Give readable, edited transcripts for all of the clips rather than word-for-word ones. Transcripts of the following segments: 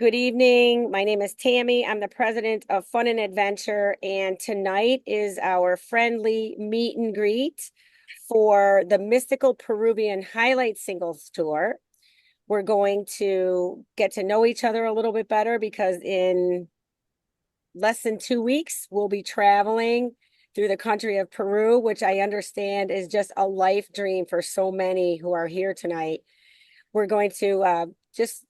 Good evening. My name is Tammy. I'm the president of Fun and Adventure, and tonight is our friendly meet and greet for the Mystical Peruvian Highlight Singles Tour. We're going to get to know each other a little bit better because in less than 2 weeks, we'll be traveling through the country of Peru, which I understand is just a life dream for so many who are here tonight. We're going to just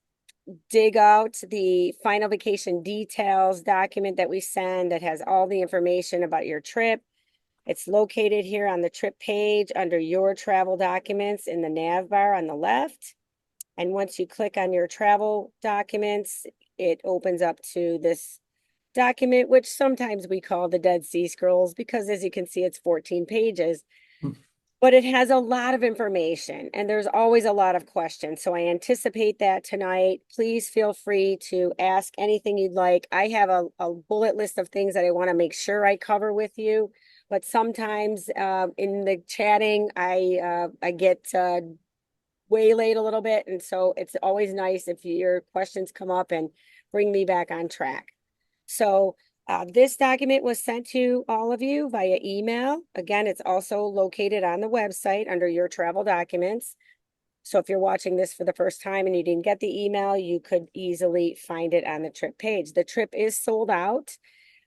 dig out the final vacation details document that we send that has all the information about your trip. It's located here on the trip page under your travel documents in the nav bar on the left. And once you click on your travel documents, it opens up to this document, which sometimes we call the Dead Sea Scrolls, because as you can see, it's 14 pages. But it has a lot of information and there's always a lot of questions. So I anticipate that tonight. Please feel free to ask anything you'd like. I have a bullet list of things that I want to make sure I cover with you. But sometimes in the chatting, I get waylaid a little bit. And so it's always nice if your questions come up and bring me back on track. So this document was sent to all of you via email. Again, it's also located on the website under your travel documents. So if you're watching this for the first time and you didn't get the email, you could easily find it on the trip page. The trip is sold out,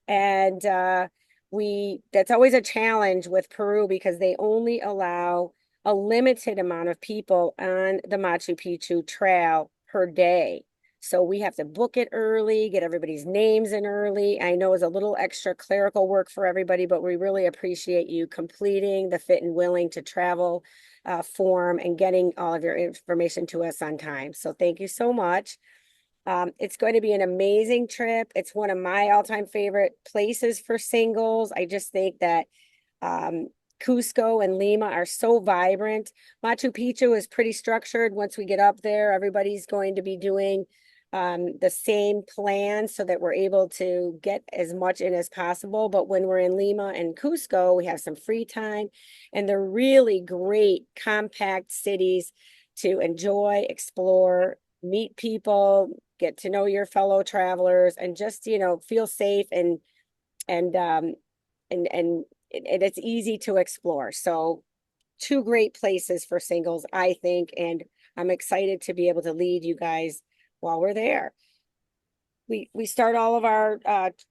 and that's always a challenge with Peru because they only allow a limited amount of people on the Machu Picchu trail per day. So we have to book it early, get everybody's names in early. I know it's a little extra clerical work for everybody, but we really appreciate you completing the fit and willing to travel form and getting all of your information to us on time. So thank you so much. It's going to be an amazing trip. It's one of my all-time favorite places for singles. I just think that Cusco and Lima are so vibrant. Machu Picchu is pretty structured. Once we get up there, everybody's going to be doing the same plan so that we're able to get as much in as possible. But when we're in Lima and Cusco, we have some free time, and they're really great, compact cities to enjoy, explore, meet people, get to know your fellow travelers, and just, feel safe and and it's easy to explore. So two great places for singles, I think, and I'm excited to be able to lead you guys while we're there. We start all of our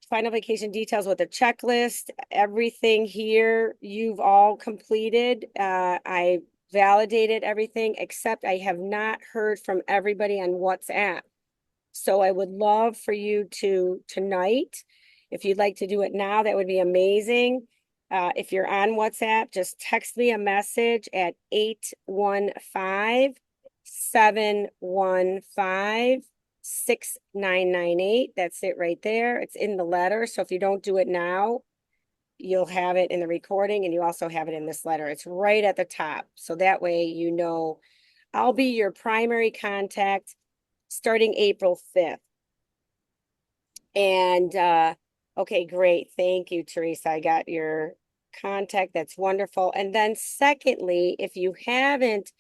final vacation details with a checklist. Everything here you've all completed. I validated everything, except I have not heard from everybody on WhatsApp. So I would love for you to tonight, if you'd like to do it now, that would be amazing. If you're on WhatsApp, just text me a message at 815-715-6998. That's it right there. It's in the letter. So if you don't do it now, you'll have it in the recording, and you also have it in this letter. It's right at the top. So that way, I'll be your primary contact starting April 5th. And okay, great. Thank you, Teresa. I got your contact. That's wonderful. And then secondly, if you haven't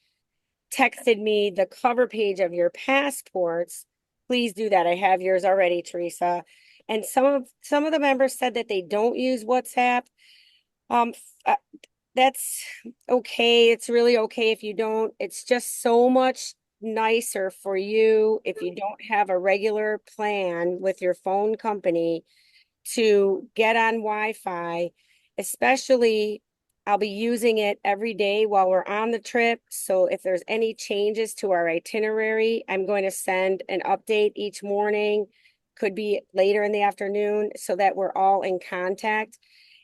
texted me the cover page of your passports, please do that. I have yours already, Teresa. And some of the members said that they don't use WhatsApp. Um, that's okay. It's really okay if you don't. It's just so much nicer for you if you don't have a regular plan with your phone company to get on Wi-Fi, especially I'll be using it every day while we're on the trip. So if there's any changes to our itinerary, I'm going to send an update each morning, could be later in the afternoon, so that we're all in contact.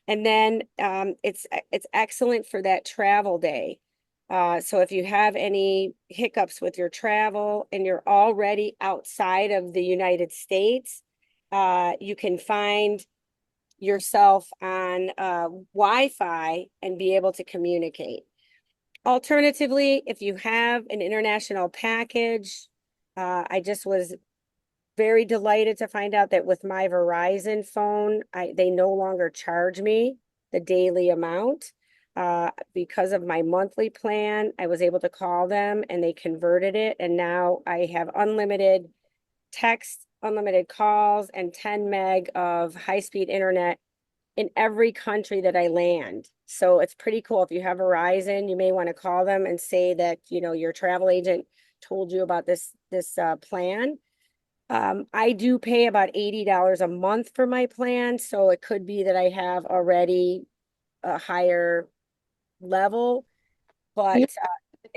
And then it's excellent for that travel day. So if you have any hiccups with your travel and you're already outside of the United States, you can find yourself on Wi-Fi and be able to communicate. Alternatively, if you have an international package, I just was very delighted to find out that with my Verizon phone, they no longer charge me the daily amount. Because of my monthly plan, I was able to call them and they converted it. And now I have unlimited text unlimited calls and 10 meg of high-speed internet in every country that I land. So it's pretty cool. If you have Verizon, you may want to call them and say that, your travel agent told you about this plan. I do pay about $80 a month for my plan, so it could be that I have already a higher level, but it's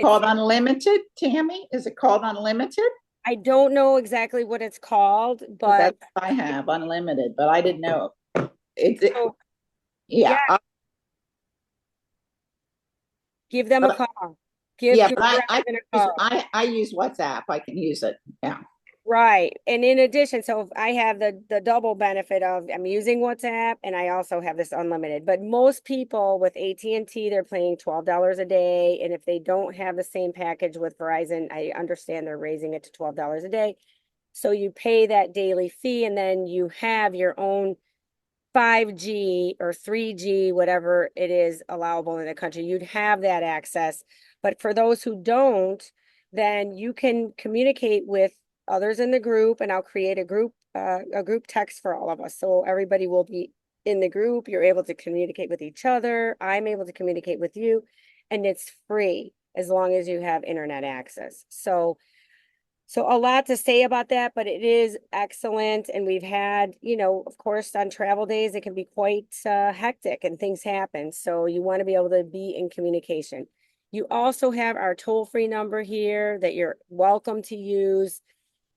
Called unlimited, Tammy? Is it called unlimited? I don't know exactly what it's called, Because but that's what I have, unlimited, but I didn't know. so Yeah, yeah, give them a but call. Give yeah, but Verizon a call. I use WhatsApp. I can use it. Yeah. Right. And in addition, so I have the double benefit of I'm using WhatsApp and I also have this unlimited. But most people with AT&T, they're paying $12 a day. And if they don't have the same package with Verizon, I understand they're raising it to $12 a day. So you pay that daily fee and then you have your own 5G or 3G, whatever it is allowable in the country. You'd have that access. But for those who don't, then you can communicate with others in the group, and I'll create a group text for all of us. So everybody will be in the group. You're able to communicate with each other. I'm able to communicate with you, and it's free as long as you have internet access. So a lot to say about that, but it is excellent. And we've had, of course, on travel days, it can be quite hectic and things happen. So you want to be able to be in communication. You also have our toll-free number here that you're welcome to use.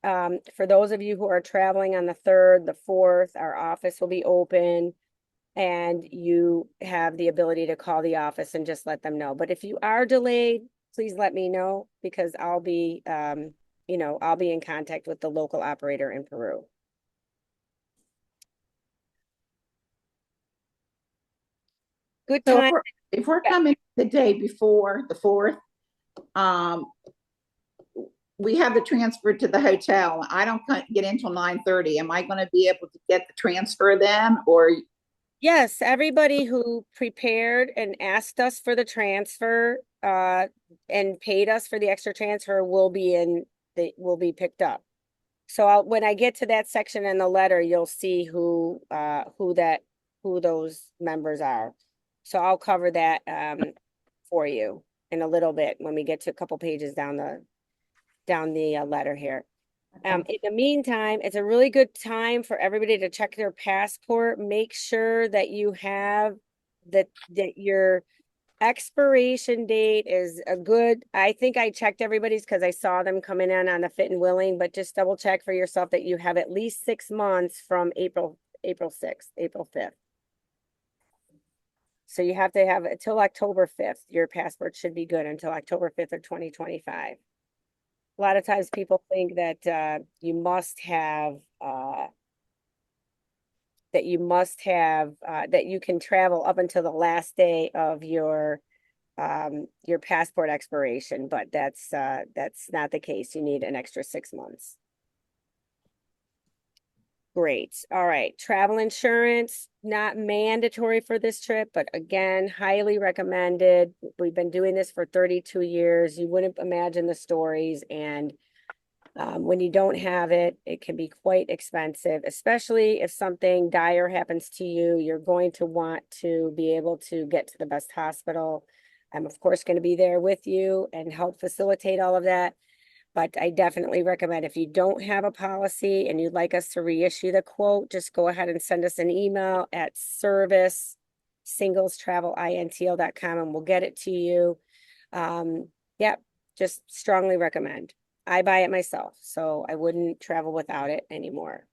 For those of you who are traveling on the 3rd, the 4th, our office will be open and you have the ability to call the office and just let them know. But if you are delayed, please let me know because I'll be in contact with the local operator in Peru. Good So time. if we're coming the day before the 4th, um, we have the transfer to the hotel. I don't get in until 9:30. Am I going to be able to get the transfer then, or Yes, everybody who prepared and asked us for the transfer and paid us for the extra transfer will be picked up. So when I get to that section in the letter, you'll see who those members are. So I'll cover that for you in a little bit when we get to a couple pages down the letter here. okay. In the meantime, it's a really good time for everybody to check their passport. Make sure that you have that your expiration date is a good, I think I checked everybody's because I saw them coming in on the fit and willing, but just double check for yourself that you have at least 6 months from April 6th, April 5th. So you have to have until October 5th. Your passport should be good until October 5th of 2025. A lot of times people think that you must have that you can travel up until the last day of your passport expiration, but that's not the case. You need an extra 6 months. Great. All right. Travel insurance, not mandatory for this trip, but again, highly recommended. We've been doing this for 32 years. You wouldn't imagine the stories. And when you don't have it, it can be quite expensive, especially if something dire happens to you. You're going to want to be able to get to the best hospital. I'm, of course, going to be there with you and help facilitate all of that. But I definitely recommend if you don't have a policy and you'd like us to reissue the quote, just go ahead and send us an email at service@singlestravelintl.com and we'll get it to you. Yep, just strongly recommend. I buy it myself, so I wouldn't travel without it anymore.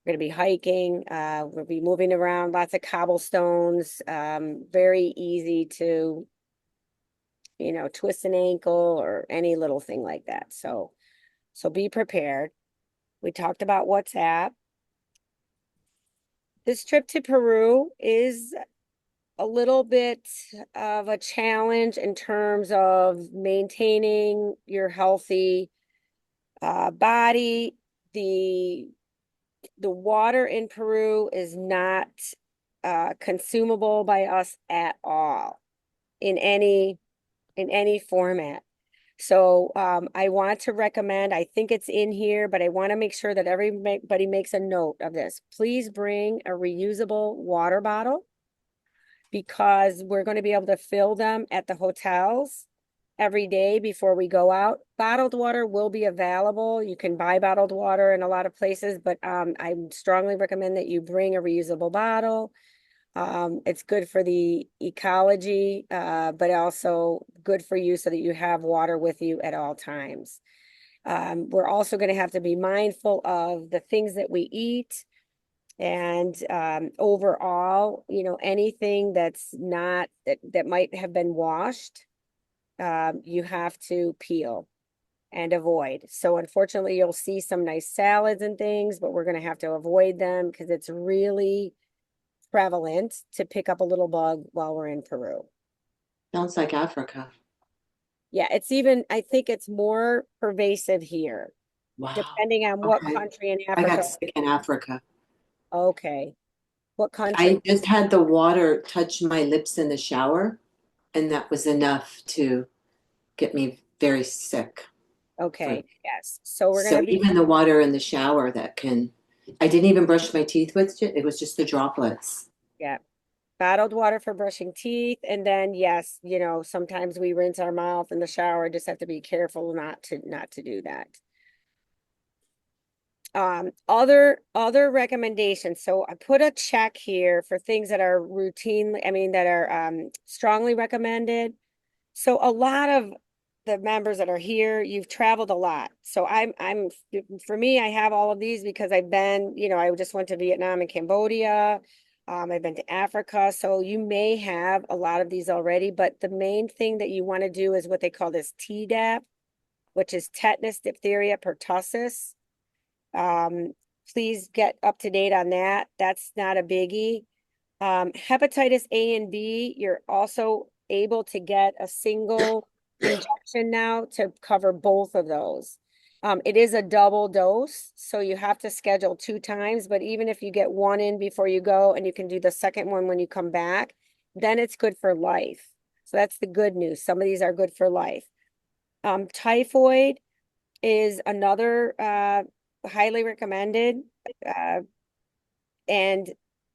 We're going to be hiking. We'll be moving around, lots of cobblestones, very easy to twist an ankle or any little thing like that. So be prepared. We talked about WhatsApp. This trip to Peru is a little bit of a challenge in terms of maintaining your healthy body. The water in Peru is not consumable by us at all in any format. So I want to recommend, I think it's in here, but I want to make sure that everybody makes a note of this. Please bring a reusable water bottle because we're going to be able to fill them at the hotels every day before we go out. Bottled water will be available. You can buy bottled water in a lot of places, but I strongly recommend that you bring a reusable bottle. It's good for the ecology, but also good for you so that you have water with you at all times. We're also going to have to be mindful of the things that we eat. And overall, anything that's not that might have been washed, you have to peel and avoid. So unfortunately, you'll see some nice salads and things, but we're going to have to avoid them because it's really prevalent to pick up a little bug while we're in Peru. Sounds like Africa. Yeah, it's even, I think it's more pervasive here, Wow. depending on what Okay. country in I got Africa. sick in Africa. Okay. What country? I just had the water touch my lips in the shower, and that was enough to get me very sick. For Okay, yes. So we're so gonna be, even the water in the shower I didn't even brush my teeth with it. It was just the droplets. yeah, bottled water for brushing teeth. And then, yes, sometimes we rinse our mouth in the shower. Just have to be careful not to do that. Other recommendations. So I put a check here for things that are routinely, I mean, that are strongly recommended. So a lot of the members that are here, you've traveled a lot. So for me, I have all of these because I've been, I just went to Vietnam and Cambodia. I've been to Africa. So you may have a lot of these already, but the main thing that you want to do is what they call this Tdap, which is tetanus, diphtheria, pertussis. Um, please get up to date on that. That's not a biggie. Hepatitis A and B, you're also able to get a single injection now to cover both of those. It is a double dose, so you have to schedule 2 times, but even if you get one in before you go and you can do the second one when you come back, then it's good for life. So that's the good news. Some of these are good for life. Typhoid is another highly recommended. Uh, and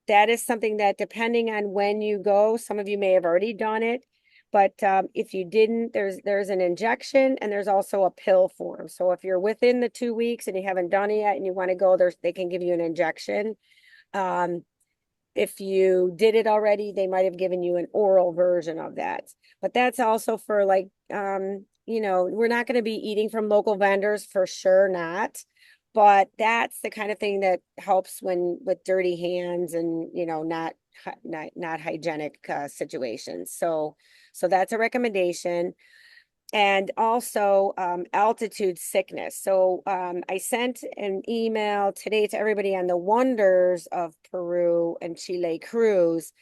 that is something that depending on when you go, some of you may have already done it. But if you didn't, there's an injection and there's also a pill form. So if you're within the 2 weeks and you haven't done it yet and you want to go, they can give you an injection. Um, if you did it already, they might have given you an oral version of that. But that's also for like, we're not going to be eating from local vendors for sure not. But that's the kind of thing that helps when with dirty hands and, not hygienic situations. So that's a recommendation. And also altitude sickness. So I sent an email today to everybody on the wonders of Peru and Chile cruise.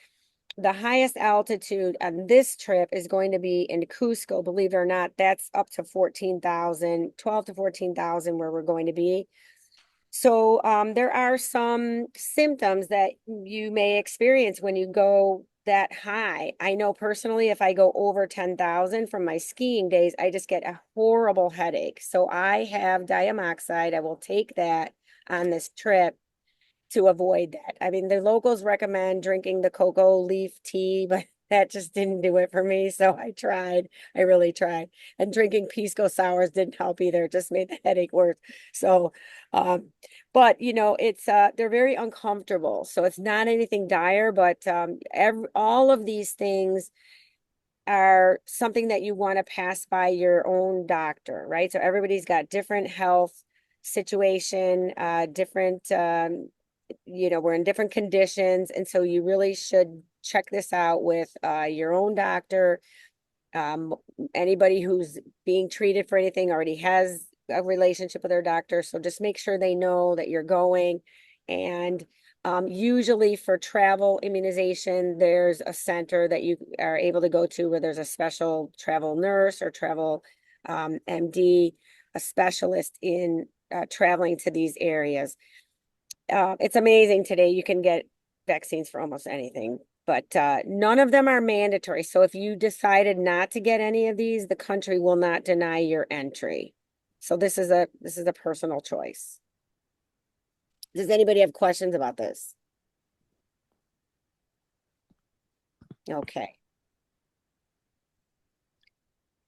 The highest altitude on this trip is going to be in Cusco, believe it or not. That's up to 14,000, 12 to 14,000 where we're going to be. So there are some symptoms that you may experience when you go that high. I know personally, if I go over 10,000 from my skiing days, I just get a horrible headache. So I have diamoxide. I will take that on this trip to avoid that. I mean, the locals recommend drinking the cocoa leaf tea, but that just didn't do it for me. So I tried. I really tried. And drinking pisco sours didn't help either. It just made the headache worse. So, um, but it's they're very uncomfortable. So it's not anything dire, but all of these things are something that you want to pass by your own doctor, right? So everybody's got different health situation, different we're in different conditions. And so you really should check this out with your own doctor. Um, Anybody who's being treated for anything already has a relationship with their doctor. So just make sure they know that you're going. And usually for travel immunization, there's a center that you are able to go to where there's a special travel nurse or travel MD, a specialist in traveling to these areas. It's amazing today. You can get vaccines for almost anything, But none of them are mandatory. So if you decided not to get any of these, the country will not deny your entry. So this is a personal choice. Does anybody have questions about this? Okay.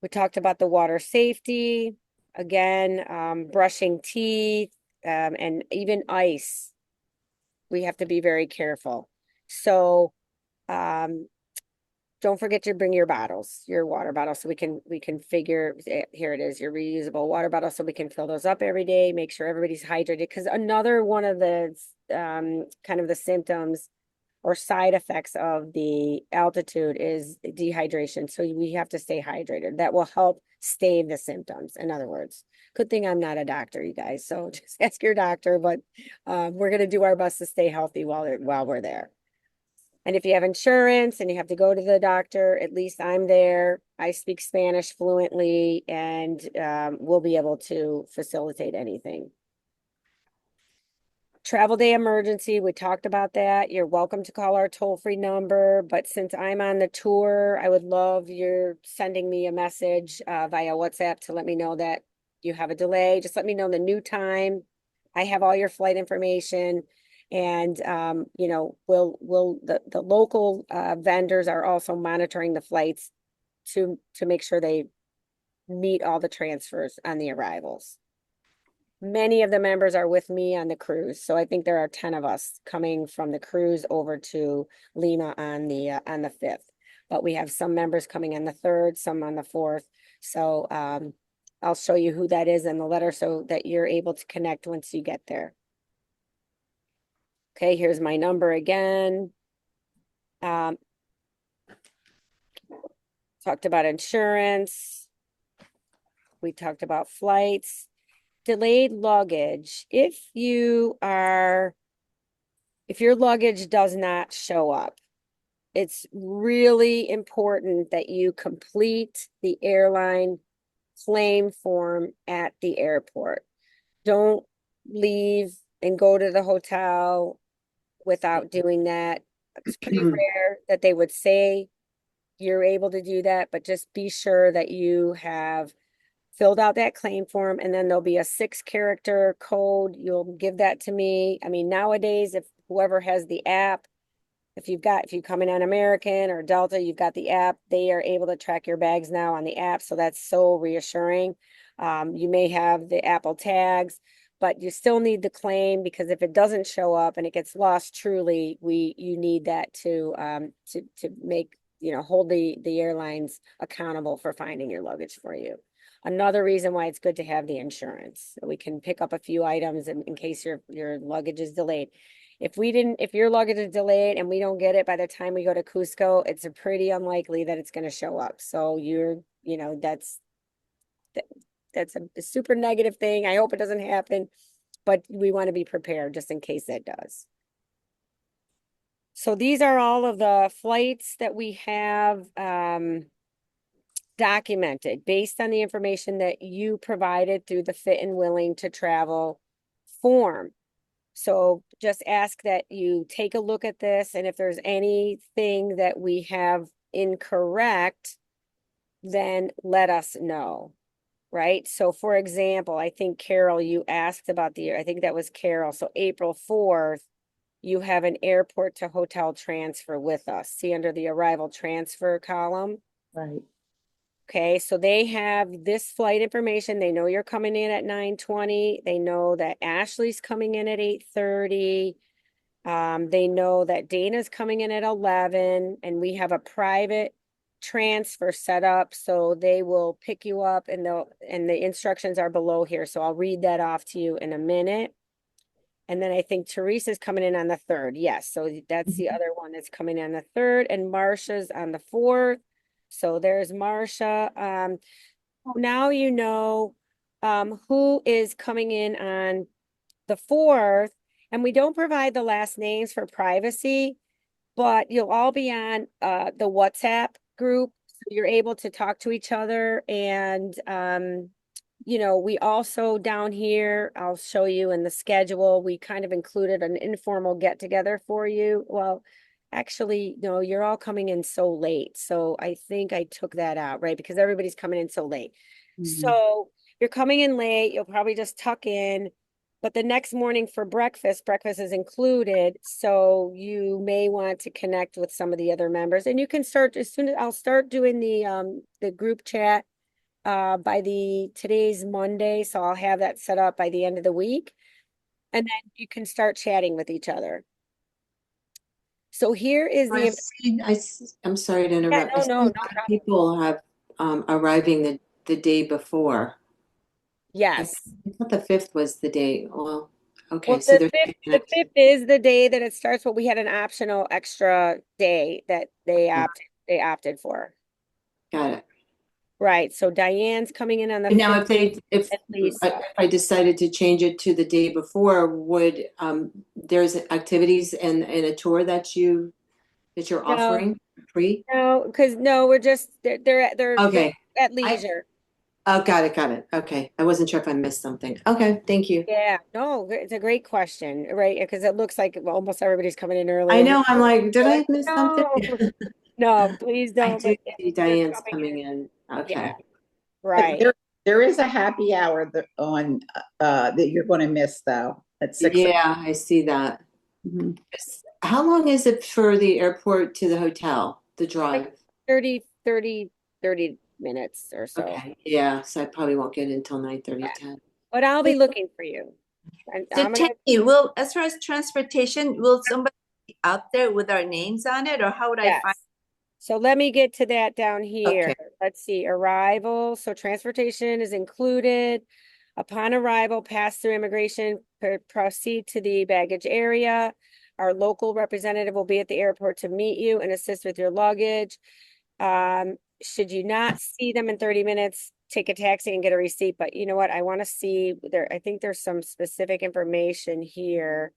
We talked about the water safety, again, brushing teeth, and even ice. We have to be very careful. So, don't forget to bring your bottles, your water bottles, so we can figure, here it is, your reusable water bottle, so we can fill those up every day, make sure everybody's hydrated. Because another one of the kind of the symptoms or side effects of the altitude is dehydration. So we have to stay hydrated. That will help stave the symptoms. In other words, good thing I'm not a doctor, you guys. So just ask your doctor, but we're going to do our best to stay healthy while we're there. And if you have insurance and you have to go to the doctor, at least I'm there. I speak Spanish fluently, and we'll be able to facilitate anything. Travel day emergency, we talked about that. You're welcome to call our toll-free number, but since I'm on the tour, I would love your sending me a message via WhatsApp to let me know that you have a delay. Just let me know the new time. I have all your flight information, and you know, the local vendors are also monitoring the flights to make sure they meet all the transfers on the arrivals. Many of the members are with me on the cruise, so I think there are 10 of us coming from the cruise over to Lima on the 5th. But we have some members coming on the 3rd, some on the 4th. So I'll show you who that is in the letter so that you're able to connect once you get there. Okay, here's my number again. Talked about insurance. We talked about flights. Delayed luggage. If your luggage does not show up, it's really important that you complete the airline claim form at the airport. Don't leave and go to the hotel without doing that. It's pretty rare that they would say you're able to do that, but just be sure that you have filled out that claim form, and then there'll be a 6-character code. You'll give that to me. I mean, nowadays, if whoever has the app, if you come in on American or Delta, you've got the app, they are able to track your bags now on the app. So that's so reassuring. You may have the Apple tags, but you still need the claim, because if it doesn't show up and it gets lost, truly, you need that to make, hold the airlines accountable for finding your luggage for you. Another reason why it's good to have the insurance. We can pick up a few items in case your luggage is delayed. If your luggage is delayed and we don't get it by the time we go to Cusco, it's pretty unlikely that it's going to show up. So that's a super negative thing. I hope it doesn't happen, but we want to be prepared just in case that does. So these are all of the flights that we have documented based on the information that you provided through the fit and willing to travel form. So just ask that you take a look at this, and if there's anything that we have incorrect, then let us know, right? So for example, I think Carol, you asked about I think that was Carol. So April 4th, you have an airport to hotel transfer with us. See under the arrival transfer column? Right. Okay, so they have this flight information. They know you're coming in at 9:20. They know that Ashley's coming in at 8:30. They know that Dana's coming in at 11, and we have a private transfer set up, so they will pick you up, and the instructions are below here. So I'll read that off to you in a minute. And then I think Teresa's coming in on the 3rd. Yes, so that's the other one that's coming in on the 3rd, and Marcia's on the 4th. So there's Marcia. Now you know who is coming in on the 4th, and we don't provide the last names for privacy, but you'll all be on the WhatsApp group. So you're able to talk to each other, and we also down here, I'll show you in the schedule, we kind of included an informal get together for you. Well, Actually, no, you're all coming in so late. So I think I took that out, right? Because everybody's coming in so late. So you're coming in late, you'll probably just tuck in. But the next morning for breakfast, breakfast is included. So you may want to connect with some of the other members. And you can start as soon as I'll start doing the group chat by today's Monday. So I'll have that set up by the end of the week. And then you can start chatting with each other. So here is I've the seen, I'm sorry to yeah, interrupt. I no, see no, a no lot of problem. people have arriving the day before. I Yes. thought the 5th was the day. Well, okay, Well, so they're the fifth is the day that it starts, but we had an optional extra day that they opted for. got it. Right. So Diane's coming in on the And now, 5th if at Lisa. I decided to change it to the day before, would there's activities and a tour that you're No, offering free? no, because no, we're just they're Okay, at I leisure. got it. Okay, I wasn't sure if I missed something. Okay, thank you. Yeah, no, it's a great question, right? Because it looks like almost everybody's coming in early I and know. I'm like, did we're I like, miss something? no, no, please I don't. do But if see you're Diane's coming coming in, in. yeah, Okay. But right. there is a happy hour that you're going to miss though at 6. Yeah, I see that. Mhm. How long is it for the airport to the hotel, the Like drive? 30 minutes or so. Okay, yeah, so I probably won't get it until 9:30, Yeah. 10. But I'll be looking for you. And So I'm gonna, Tammy, will as far as transportation, will somebody be out there with our names on it, or how would I find? yes. So let me get to that down here. Okay. Let's see, arrival. So transportation is included. Upon arrival, pass through immigration, proceed to the baggage area. Our local representative will be at the airport to meet you and assist with your luggage. Should you not see them in 30 minutes, take a taxi and get a receipt. But you know what? I want to see there. I think there's some specific information here.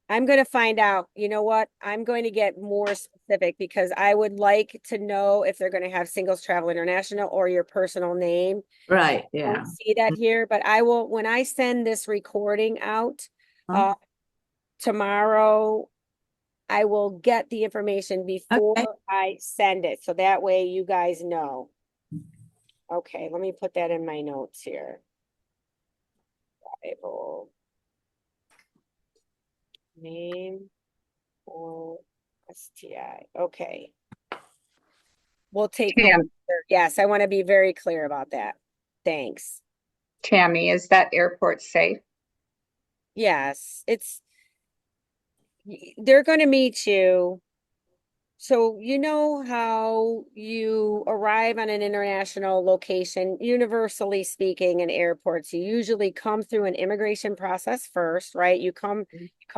I'm going to find out. You know what? I'm going to get more specific because I would like to know if they're going to have Singles Travel International or your personal name. Right, I yeah. don't see that here, but I will, when I send this recording out, Huh? tomorrow, I will get the information before Okay. I send it. So that way you guys know. Okay, let me put that in my notes here. Arrival. Name or STI. Okay. We'll take note. Yes, I want to be very clear about that. Thanks. Tammy, is that airport safe? Yes, they're going to meet you. So you know how you arrive on an international location, universally speaking, in airports, you usually come through an immigration process first, right? You come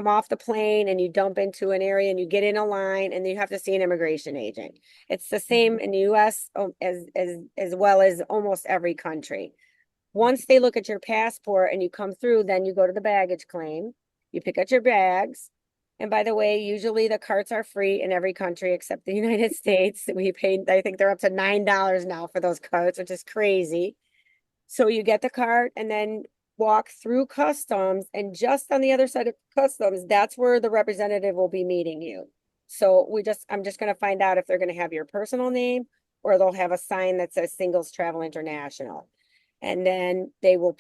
off the plane and you dump into an area and you get in a line and you have to see an immigration agent. It's the same in the US as well as almost every country. Once they look at your passport and you come through, then you go to the baggage claim. You pick up your bags. And by the way, usually the carts are free in every country except the United States. We paid, I think they're up to $9 now for those carts, which is crazy. So you get the cart and then walk through customs. And just on the other side of customs, that's where the representative will be meeting you. So I'm just going to find out if they're going to have your personal name or they'll have a sign that says Singles Travel International. And then they'll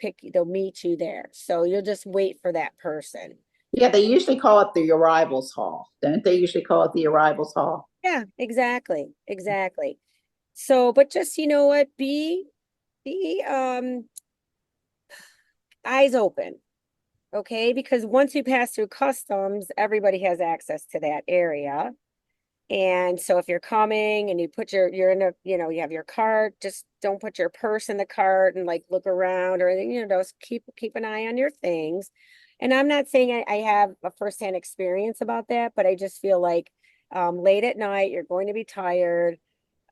meet you there. So you'll just wait for that person. Yeah, they usually call it the arrivals hall. Don't they usually call it the arrivals hall? Yeah, exactly. Exactly. So, but just, you know what, be eyes open. Okay, because once you pass through customs, everybody has access to that area. And so if you're coming and you put you're in a, you have your cart, just don't put your purse in the cart and like look around or anything, just keep an eye on your things. And I'm not saying I have a firsthand experience about that, but I just feel like late at night, you're going to be tired.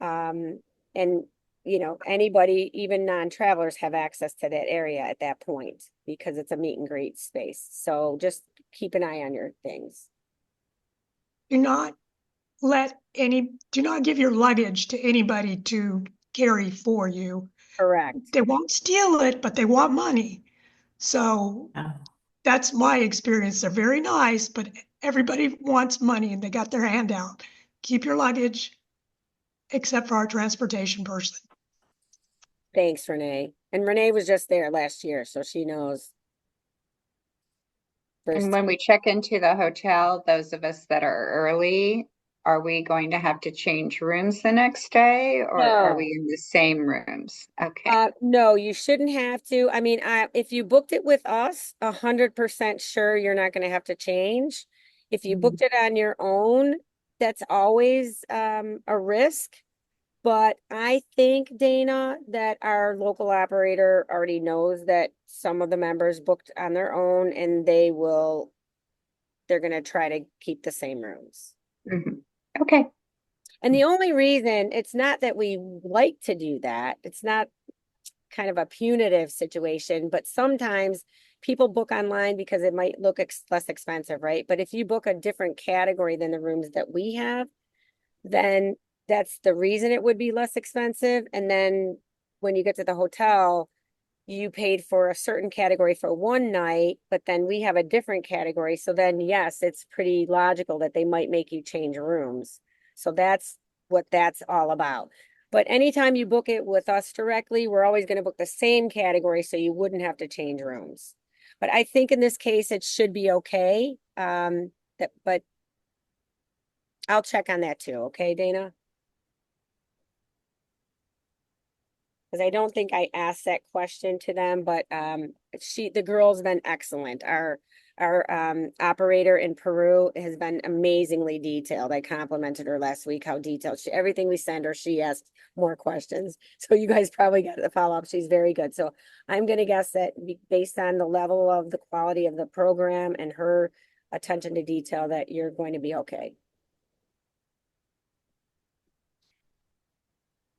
And anybody, even non-travelers, have access to that area at that point because it's a meet and greet space. So just keep an eye on your things. Do not do not give your luggage to anybody to carry for you. Correct. They won't steal it, but they want money. So Oh. that's my experience. They're very nice, but everybody wants money and they got their hand out. Keep your luggage, except for our transportation person. Thanks, Renee. And Renee was just there last year, so she knows. And when we check into the hotel, those of us that are early, are we going to have to change rooms the next day or are No. we in the same rooms? Okay. No, you shouldn't have to. I mean, if you booked it with us, 100% sure you're not going to have to change. If you booked it on your own, that's always a risk. But I think, Dana, that our local operator already knows that some of the members booked on their own and they're going to try to keep the same rooms. Mhm. Okay. And the only reason, it's not that we like to do that. It's not kind of a punitive situation, but sometimes people book online because it might look less expensive, right? But if you book a different category than the rooms that we have, then that's the reason it would be less expensive. And then when you get to the hotel, you paid for a certain category for one night, but then we have a different category. So then, yes, it's pretty logical that they might make you change rooms. So that's what that's all about. But anytime you book it with us directly, we're always going to book the same category so you wouldn't have to change rooms. But I think in this case, it should be okay. But I'll check on that too. Okay, Dana? Because I don't think I asked that question to them, but the girl's been excellent. Our operator in Peru has been amazingly detailed. I complimented her last week how detailed everything we send her, she asked more questions. So you guys probably got the follow-up. She's very good. So I'm gonna guess that based on the level of the quality of the program and her attention to detail, that you're going to be okay.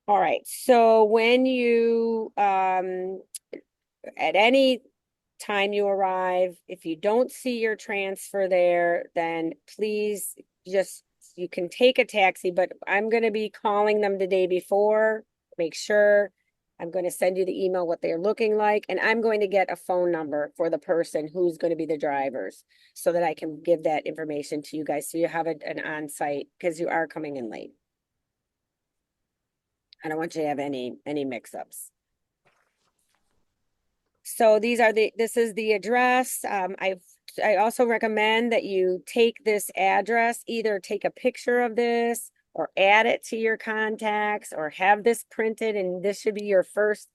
All right, so when you, at any time you arrive, if you don't see your transfer there, then please you can take a taxi, but I'm gonna be calling them the day before, make sure. I'm gonna send you the email what they're looking like, and I'm going to get a phone number for the person who's gonna be the drivers so that I can give that information to you guys, so you have an on-site, because you are coming in late. I don't want you to have any mix-ups. So this is the address. I also recommend that you take this address, either take a picture of this or add it to your contacts or have this printed, and this should be your first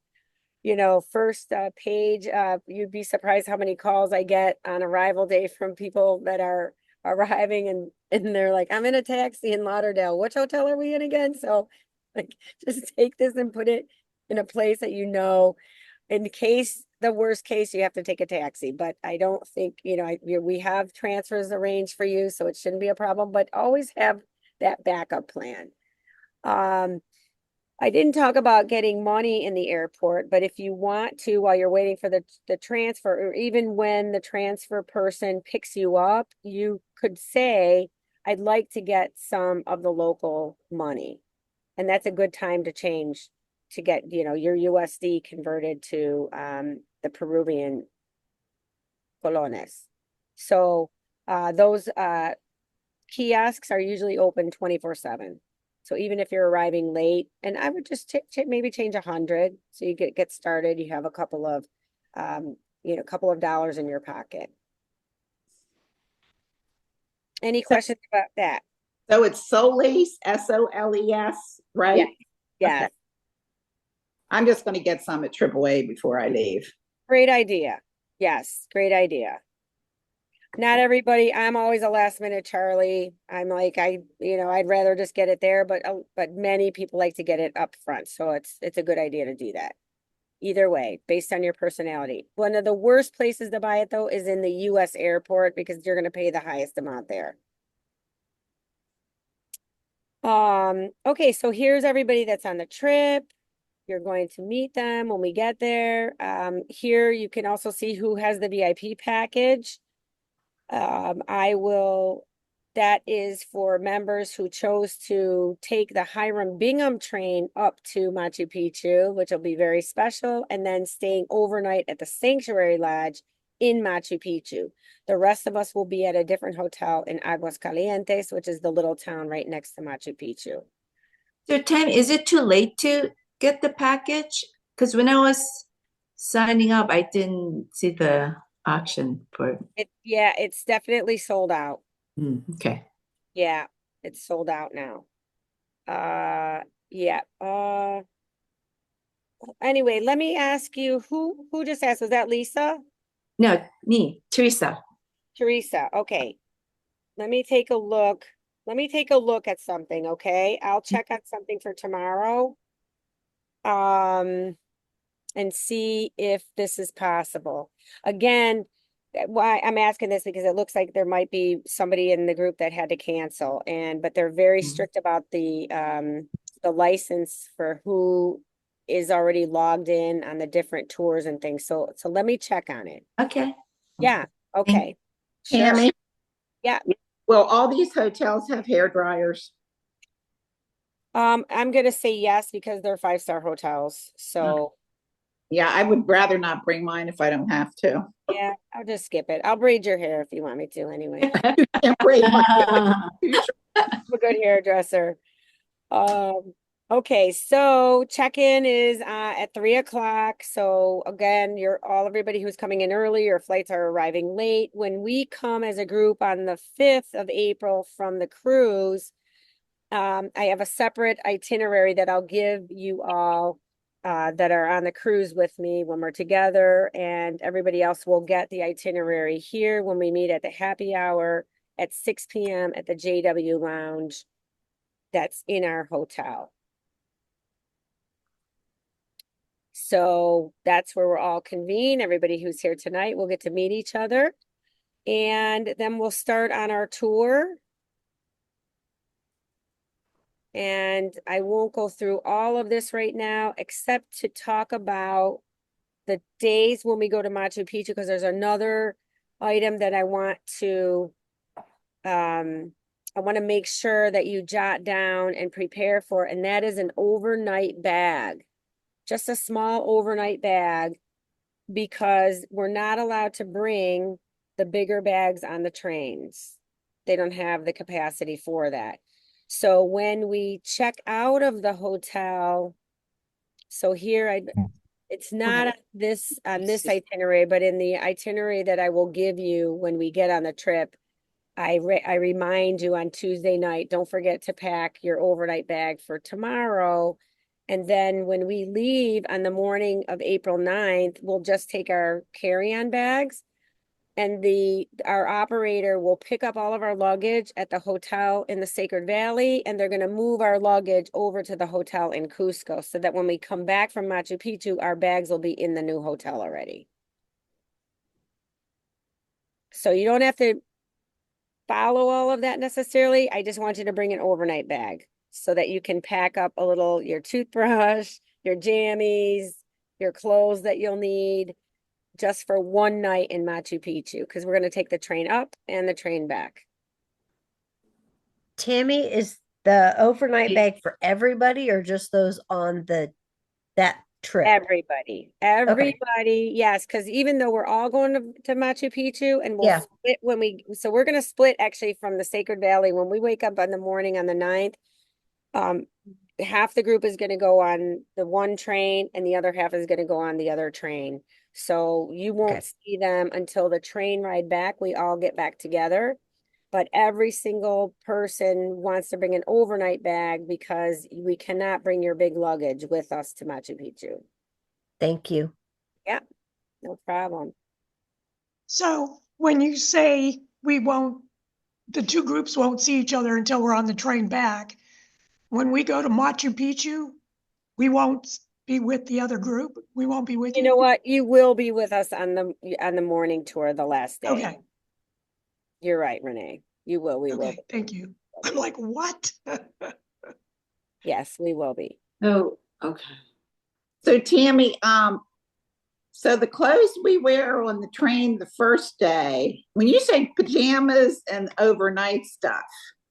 page. You'd be surprised how many calls I get on arrival day from people that are arriving and they're like, I'm in a taxi in Lauderdale. Which hotel are we in again? So like, just take this and put it in a place that you know, in case the worst case, you have to take a taxi. But I don't think, we have transfers arranged for you, so it shouldn't be a problem, but always have that backup plan. I didn't talk about getting money in the airport, but if you want to, while you're waiting for the transfer, or even when the transfer person picks you up, you could say, I'd like to get some of the local money. And that's a good time to change, to get, your USD converted to the Peruvian colones. So those kiosks are usually open 24/7. So even if you're arriving late, and I would just maybe change 100, so you get started. You have a couple of dollars in your pocket. Any questions about that? So it's Solis, SOLES, right? Yes. Okay. I'm just going to get some at AAA before I leave. Great idea. Yes, great idea. Not everybody, I'm always a last minute Charlie. I'm like, I'd rather just get it there, but many people like to get it up front. So it's a good idea to do that. Either way, based on your personality. One of the worst places to buy it though is in the US airport, because you're going to pay the highest amount there. Okay, so here's everybody that's on the trip. You're going to meet them when we get there. Here you can also see who has the VIP package. That is for members who chose to take the Hiram Bingham train up to Machu Picchu, which will be very special, and then staying overnight at the Sanctuary Lodge in Machu Picchu. The rest of us will be at a different hotel in Aguascalientes, which is the little town right next to Machu Picchu. So Tam, is it too late to get the package? Because when I was signing up, I didn't see the auction for. Yeah, it's definitely sold out. Okay. Yeah, it's sold out now. Yeah. Anyway, let me ask you, who just asked? Was that Lisa? No, me, Teresa. Teresa, okay. Let me take a look. Let me take a look at something, okay? I'll check on something for tomorrow. And see if this is possible. Again, why I'm asking this because it looks like there might be somebody in the group that had to cancel, but they're very strict about the license for who is already logged in on the different tours and things. So let me check on it. Okay. Yeah, okay. Sure. Tammy, Yeah. will all these hotels have hair dryers? I'm gonna say yes because they're 5-star hotels. So Yeah, I would rather not bring mine if I don't have to. yeah, I'll just skip it. I'll braid your hair if you want me to anyway. Can't braid my I'm a good hairdresser. Okay, so check-in is at 3 o'clock. So again, everybody who's coming in early, your flights are arriving late. When we come as a group on the 5th of April from the cruise, I have a separate itinerary that I'll give you all that are on the cruise with me when we're together, and everybody else will get the itinerary here when we meet at the happy hour at 6 p.m. at the JW Lounge that's in our hotel. So that's where we're all convened. Everybody who's here tonight will get to meet each other, and then we'll start on our tour. And I won't go through all of this right now, except to talk about the days when we go to Machu Picchu, because there's another item that I want to make sure that you jot down and prepare for, and that is an overnight bag. Just a small overnight bag, because we're not allowed to bring the bigger bags on the trains. They don't have the capacity for that. So when we check out of the hotel, so here it's not on this itinerary, but in the itinerary that I will give you when we get on the trip, I remind you on Tuesday night, don't forget to pack your overnight bag for tomorrow. And then when we leave on the morning of April 9th, we'll just take our carry-on bags, and our operator will pick up all of our luggage at the hotel in the Sacred Valley, and they're going to move our luggage over to the hotel in Cusco, so that when we come back from Machu Picchu, our bags will be in the new hotel already. So you don't have to follow all of that necessarily. I just want you to bring an overnight bag so that you can pack up a little, your toothbrush, your jammies, your clothes that you'll need, just for one night in Machu Picchu, because we're going to take the train up and the train back. Tammy, is the overnight bag for everybody or just those on that trip? Everybody, yes, because even though we're all going to Machu Picchu, and we'll split so we're going to split actually from the Sacred Valley when we wake up in the morning on the 9th. Half the group is going to go on the one train and the other half is going to go on the other train. So you won't see them until the train ride back. We all get back together, but every single person wants to bring an overnight bag because we cannot bring your big luggage with us to Machu Picchu. Thank you. Yeah, no problem. So when you say the two groups won't see each other until we're on the train back, when we go to Machu Picchu, we won't be with the other group. We won't be with you. You know what? You will be with us on the morning tour, the last day. Okay. You're right, Renee. You will. We will. Thank you. I'm like, what? Yes, we will be. Oh, okay. So Tammy, so the clothes we wear on the train the first day, when you say pajamas and overnight stuff,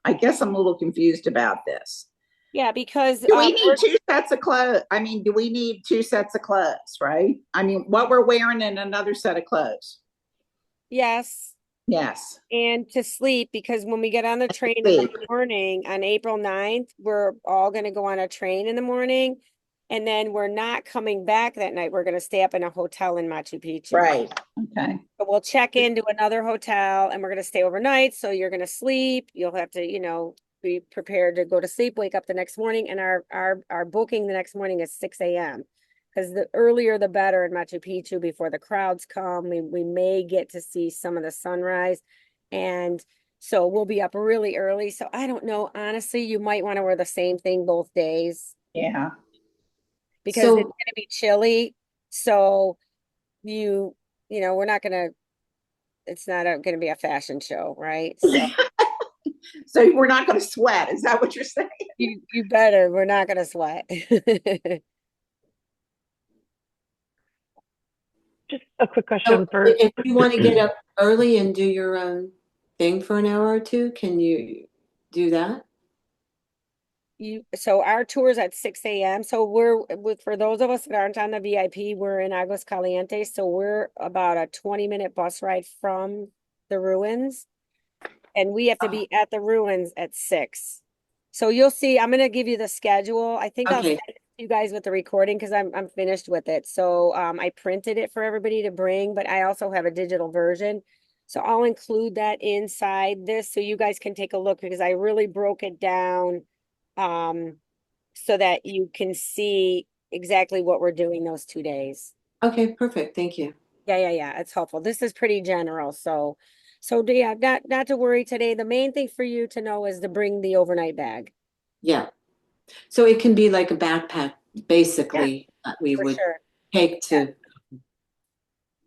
I guess I'm a little confused about this. Yeah, because do we need two sets of clothes? I mean, do we need two sets of clothes, right? I mean, what we're wearing and another set of clothes. Yes. Yes. And to sleep, because when we get on the train in Sleep. the morning on April 9th, we're all gonna go on a train in the morning. And then we're not coming back that night. We're gonna stay up in a hotel in Machu Picchu. Right. Okay. But we'll check into another hotel and we're gonna stay overnight. So you're gonna sleep. You'll have to, be prepared to go to sleep, wake up the next morning, and our booking the next morning is 6 a.m. Because the earlier the better in Machu Picchu before the crowds come. We may get to see some of the sunrise. And so we'll be up really early. So I don't know. Honestly, you might want to wear the same thing both days Yeah. because it's So, gonna be chilly. So we're not gonna, it's not gonna be a fashion show, right? So So we're not going to sweat. Is that what you're saying? you better, we're not gonna sweat. Just a quick so question for, if you want to get up early and do your thing for an hour or two, can you do that? So our tour's at 6 a.m. So for those of us that aren't on the VIP, we're in Aguas Calientes. So we're about a 20-minute bus ride from the ruins. And we have to be at the ruins at 6. So you'll see, I'm gonna give you the schedule. I think I'll send Okay. it to you guys with the recording because I'm finished with it. So I printed it for everybody to bring, but I also have a digital version. So I'll include that inside this so you guys can take a look because I really broke it down so that you can see exactly what we're doing those 2 days. Okay, perfect. Thank you. Yeah. It's helpful. This is pretty general. So yeah, not to worry today. The main thing for you to know is to bring the overnight bag. Yeah. So it can be like a backpack, Yeah, basically, that we for would sure. take Yeah, to.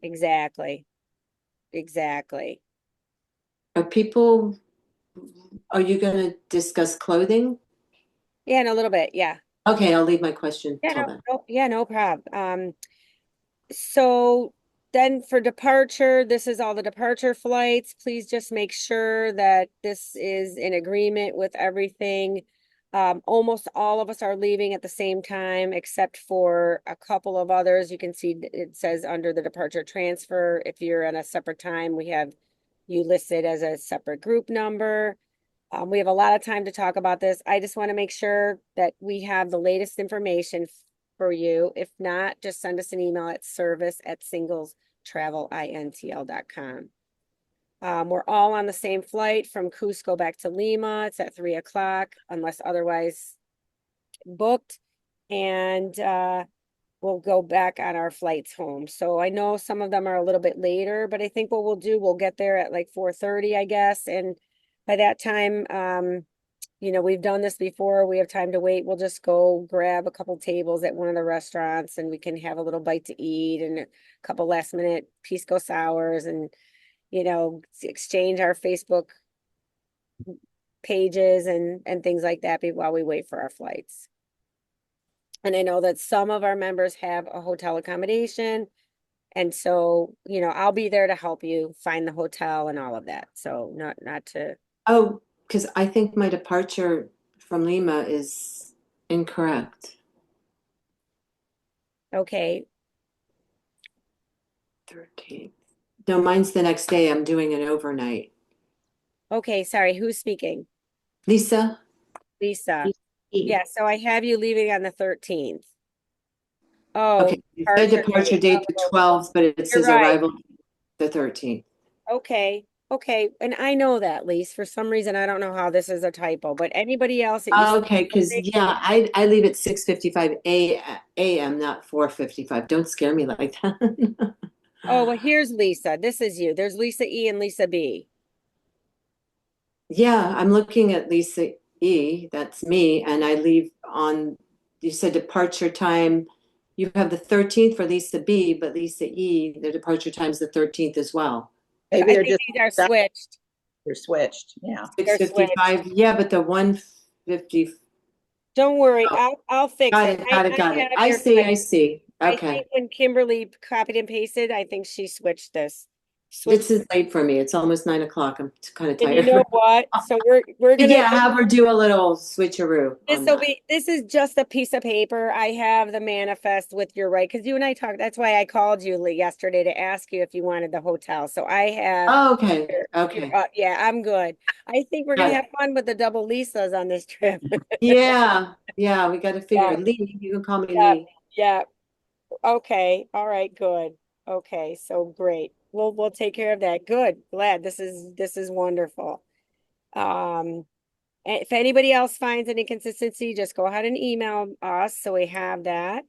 exactly. Are you going to discuss clothing? Yeah, in a little bit. Yeah. Okay, I'll leave my question Yeah, till then. no problem. So then for departure, this is all the departure flights. Please just make sure that this is in agreement with everything. Almost all of us are leaving at the same time, except for a couple of others. You can see it says under the departure transfer. If you're on a separate time, we have you listed as a separate group number. We have a lot of time to talk about this. I just want to make sure that we have the latest information for you. If not, just send us an email at service@singlestravelintl.com. We're all on the same flight from Cusco back to Lima. It's at 3 o'clock unless otherwise booked. And we'll go back on our flights home. So I know some of them are a little bit later, but I think what we'll do, we'll get there at like 4:30, I guess. And by that time, we've done this before. We have time to wait. We'll just go grab a couple tables at one of the restaurants and we can have a little bite to eat and a couple last minute pisco sours and, exchange our Facebook pages and things like that while we wait for our flights. And I know that some of our members have a hotel accommodation. And so, I'll be there to help you find the hotel and all of that. So not to, Oh, because I think my departure from Lima is incorrect. okay. 13th. No, mine's the next day. I'm doing an overnight. Okay, sorry, who's speaking? Lisa? Lisa. Yeah, so I have you leaving on the 13th. Okay, Oh, it said departure date the Oh, 12th, but it you're says right. arrival the 13th. Okay. And I know that, Lise. For some reason, I don't know how this is a typo, but anybody else that you see Okay, because something- yeah, I leave at 6:55 a.m., not 4:55. Don't scare me like that. Oh, well, here's Lisa. This is you. There's Lisa E and Lisa B. Yeah, I'm looking at Lisa E. That's me, and I leave on, you said departure time. You have the 13th for Lisa B, but Lisa E, the departure time's the 13th as well. I Maybe they're think just these are switched. they're switched. Yeah. They're switched. 6:55. Yeah, but the 1:50. Don't worry, Oh, I'll fix got it. it, got it, got I it. have I your see, time. I see. I Okay. think when Kimberly copied and pasted, I think she switched this. switch. This is late for me. It's almost 9 o'clock. I'm kind of And you tired. know what? So we're gonna Yeah, have her do a little switcheroo on that. this is just a piece of paper. I have the manifest with your right, because you and I talked, that's why I called you Lee, yesterday to ask you if you wanted the hotel. So I have Oh, okay, you're okay. up. Yeah, I'm good. I think we're gonna Got have it. fun with the double Lisas on this trip. Yeah, yeah, we got to figure Yeah, it. Lee, you can call me yeah, Lee. yeah. Okay. All right, good. Okay, so great. We'll take care of that. Good. Glad. This is wonderful. Um, if anybody else finds an inconsistency, just go ahead and email us so we have that.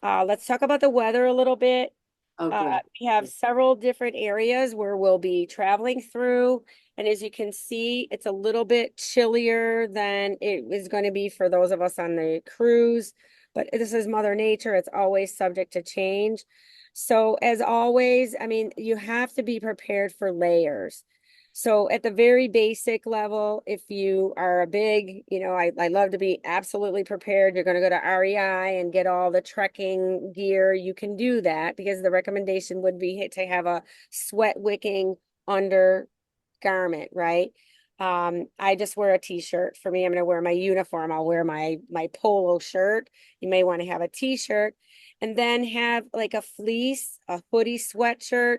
Let's talk about the weather a little bit. Oh, good. We have several different areas where we'll be traveling through. And as you can see, it's a little bit chillier than it is going to be for those of us on the cruise. But this is Mother Nature. It's always subject to change. So as always, I mean, you have to be prepared for layers. So at the very basic level, if you are a big, I love to be absolutely prepared. You're going to go to REI and get all the trekking gear. You can do that because the recommendation would be to have a sweat wicking undergarment, right? I just wear a t-shirt. For me, I'm going to wear my uniform. I'll wear my polo shirt. You may want to have a t-shirt and then have like a fleece, a hoodie sweatshirt,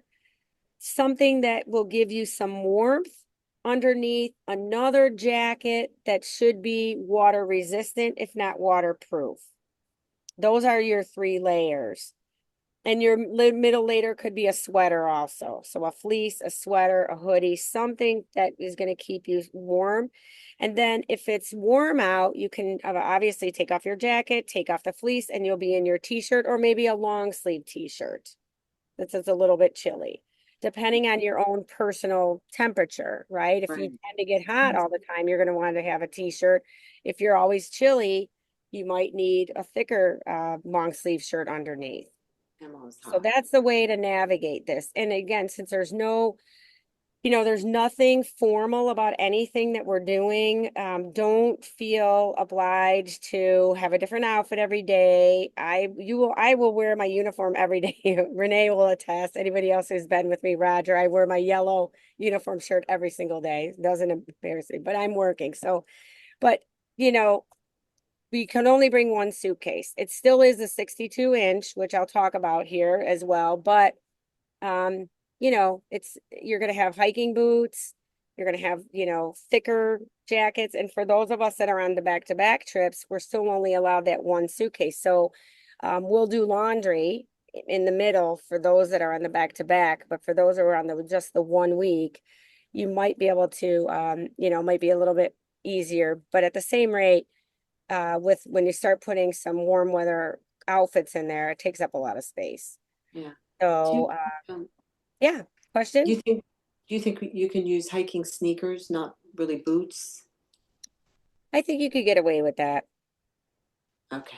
something that will give you some warmth underneath, another jacket that should be water resistant, if not waterproof. Those are your 3 layers. And your middle layer could be a sweater also. So a fleece, a sweater, a hoodie, something that is going to keep you warm. And then if it's warm out, you can obviously take off your jacket, take off the fleece, and you'll be in your t-shirt or maybe a long sleeve t-shirt. This is a little bit chilly, depending on your own personal temperature, right? If you Right. tend to get hot all the time, you're going to want to have a t-shirt. If you're always chilly, you might need a thicker long sleeve shirt underneath. Emma was So hot. that's the way to navigate this. And again, since there's there's nothing formal about anything that we're doing. Don't feel obliged to have a different outfit every day. I will wear my uniform every day. Renee will attest. Anybody else who's been with me, Roger, I wear my yellow uniform shirt every single day. It doesn't embarrass me, but I'm working. So, but you know, we can only bring one suitcase. It still is a 62-inch, which I'll talk about here as well, but um, you're going to have hiking boots, you're going to have, thicker jackets. And for those of us that are on the back-to-back trips, we're still only allowed that one suitcase. So we'll do laundry in the middle for those that are on the back-to-back, but for those who are on just the 1 week, you might be able to, might be a little bit easier, but at the same rate, with when you start putting some warm weather outfits in there, it takes up a lot of space. Yeah. Do So, you, um, yeah, do question? you think do you think you can use hiking sneakers, not really boots? I think you could get away with that. Okay.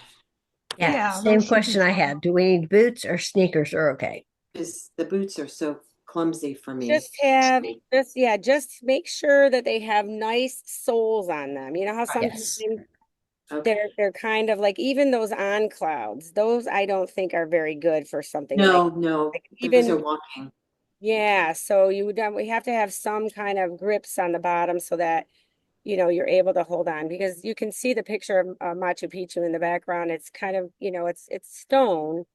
Yeah, Yeah, same those should be question I fine. had. Do we need boots or sneakers are okay? Because the boots are so clumsy for me. Just make sure that they have nice soles on them. You know how sometimes Yes. Okay. they're kind of like even those on clouds, those I don't think are very good for something No, no, like those even are walking. yeah, so we have to have some kind of grips on the bottom so that you're able to hold on because you can see the picture of Machu Picchu in the background. It's kind of, it's stone,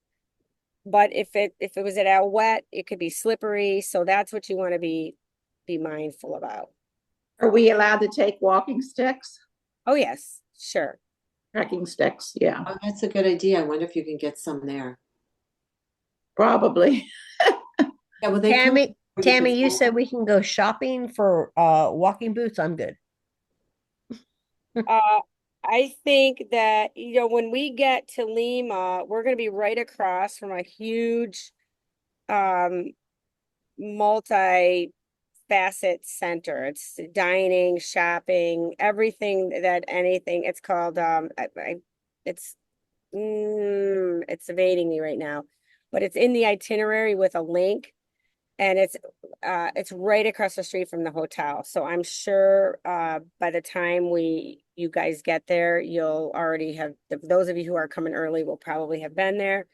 but if it was at out wet, it could be slippery. So that's what you want to be mindful about. Are we allowed to take walking sticks? Oh, yes, sure. Trekking sticks, yeah, Oh, that's a good idea. I wonder if you can get some there. probably. Yeah, well, they come Tammy, in Tammy, different you sizes. said we can go shopping for walking boots. I'm good. Uh, I think that, when we get to Lima, we're going to be right across from a huge, um, multi facet center. It's dining, shopping, everything that anything. It's called it's it's evading me right now, but it's in the itinerary with a link, and it's right across the street from the hotel. So I'm sure by the time you guys get there, you'll already have those of you who are coming early will probably have been there.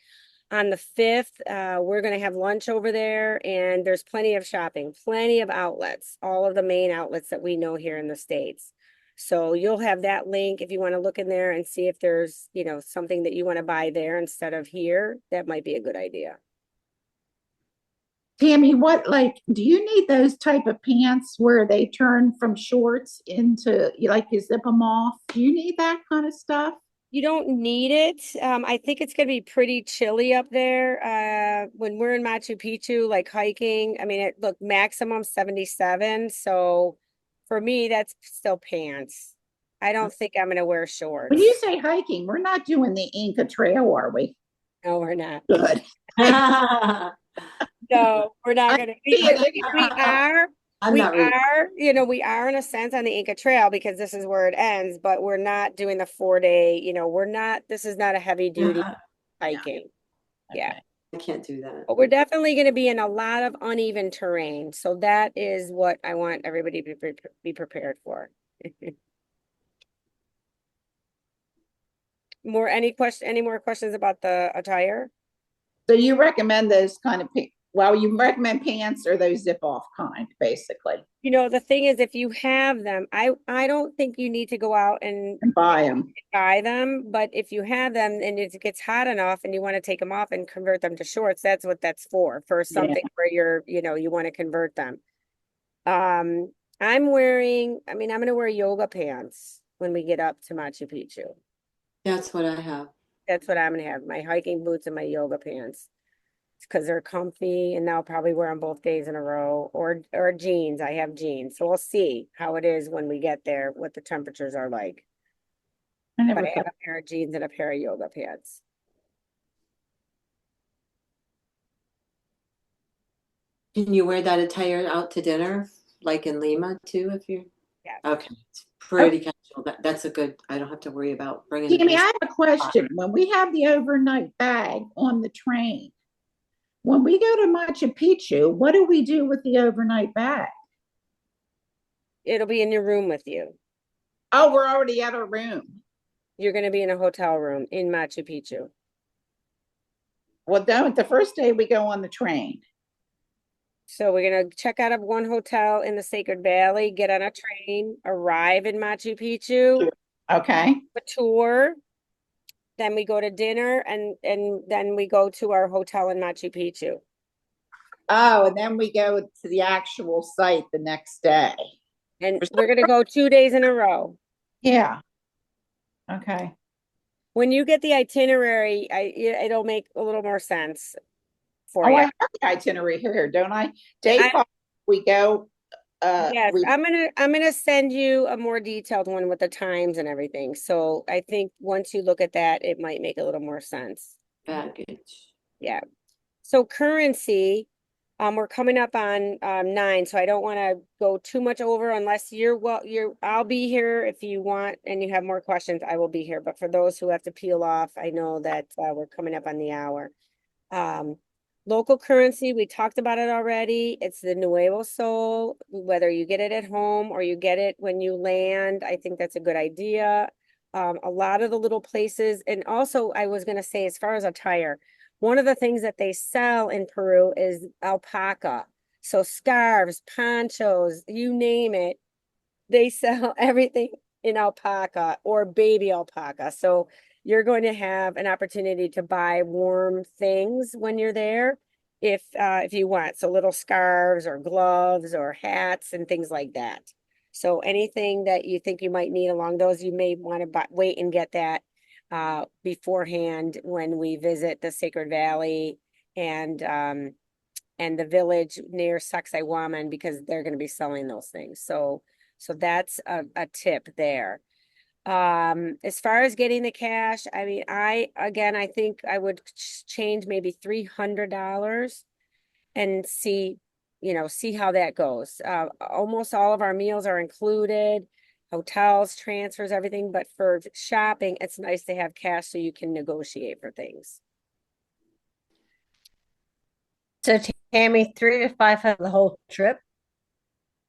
On the 5th, we're going to have lunch over there, and there's plenty of shopping, plenty of outlets, all of the main outlets that we know here in the States. So you'll have that link if you want to look in there and see if there's, something that you want to buy there instead of here. That might be a good idea. Tammy, do you need those type of pants where they turn from shorts into, you zip them off? Do you need that kind of stuff? You don't need it. I think it's going to be pretty chilly up there. When we're in Machu Picchu, like hiking, I mean, look, maximum 77. So for me, that's still pants. I don't think I'm going to wear When you shorts. say hiking, we're not doing the Inca Trail, are we? No, we're not. Good. No, we're not I going to. see it. We are. I'm We not ready. are, we are in a sense on the Inca Trail because this is where it ends, but we're not doing the 4-day, this is not a heavy duty hiking. Yeah. Okay. I can't do that. But we're definitely going to be in a lot of uneven terrain. So that is what I want everybody to be prepared for. Any more questions about the attire? So you recommend those kind of, you recommend pants or those zip off kind, basically, The thing is, if you have them, I don't think you need to go out and and buy them. buy them. But if you have them and it gets hot enough and you want to take them off and convert them to shorts, that's what that's for something where you want to convert them. I'm going to wear yoga pants when we get up to Machu Picchu. That's what I have. That's what I'm going to have, my hiking boots and my yoga pants. Because they're comfy, and I'll probably wear them both days in a row, or jeans. I have jeans, so we'll see how it is when we get there, what the temperatures are like. But I have a pair of jeans and a pair of yoga pants. Can you wear that attire out to dinner, like in Lima too, if you're? Yeah. Okay, it's pretty casual. That's a good, I don't have to worry about bringing. Tammy, I have a question. When we have the overnight bag on the train, when we go to Machu Picchu, what do we do with the overnight bag? It'll be in your room with you. Oh, we're already at our room. You're going to be in a hotel room in Machu Picchu. Well, don't the first day we go on the train. So we're going to check out of one hotel in the Sacred Valley, get on a train, arrive in Machu Picchu, Okay. a tour. Then we go to dinner and then we go to our hotel in Machu Picchu. Oh, and then we go to the actual site the next day. And we're going to go 2 days in a row. Yeah. Okay. When you get the itinerary, it'll make a little more sense for you. I have the itinerary here, don't I? Day 5, we go. Yes, I'm gonna send you a more detailed one with the times and everything. So I think once you look at that, it might make a little more sense. Baggage. Yeah. So currency, we're coming up on 9, so I don't want to go too much over unless I'll be here if you want and you have more questions, I will be here. But for those who have to peel off, I know that we're coming up on the hour. Local currency, we talked about it already. It's the Nuevo Sol, whether you get it at home or you get it when you land. I think that's a good idea. A lot of the little places, and also I was going to say, as far as attire, one of the things that they sell in Peru is alpaca. So scarves, ponchos, you name it, they sell everything in alpaca or baby alpaca. So you're going to have an opportunity to buy warm things when you're there if you want. So little scarves or gloves or hats and things like that. So anything that you think you might need along those, you may want to wait and get that beforehand when we visit the Sacred Valley and the village near Sacsayhuaman, because they're going to be selling those things. So that's a tip there. As far as getting the cash, I mean, I think I would change maybe $300 and see how that goes. Almost all of our meals are included, hotels, transfers, everything. But for shopping, it's nice to have cash so you can negotiate for things. So Tammy, 3 to 5 have the whole trip.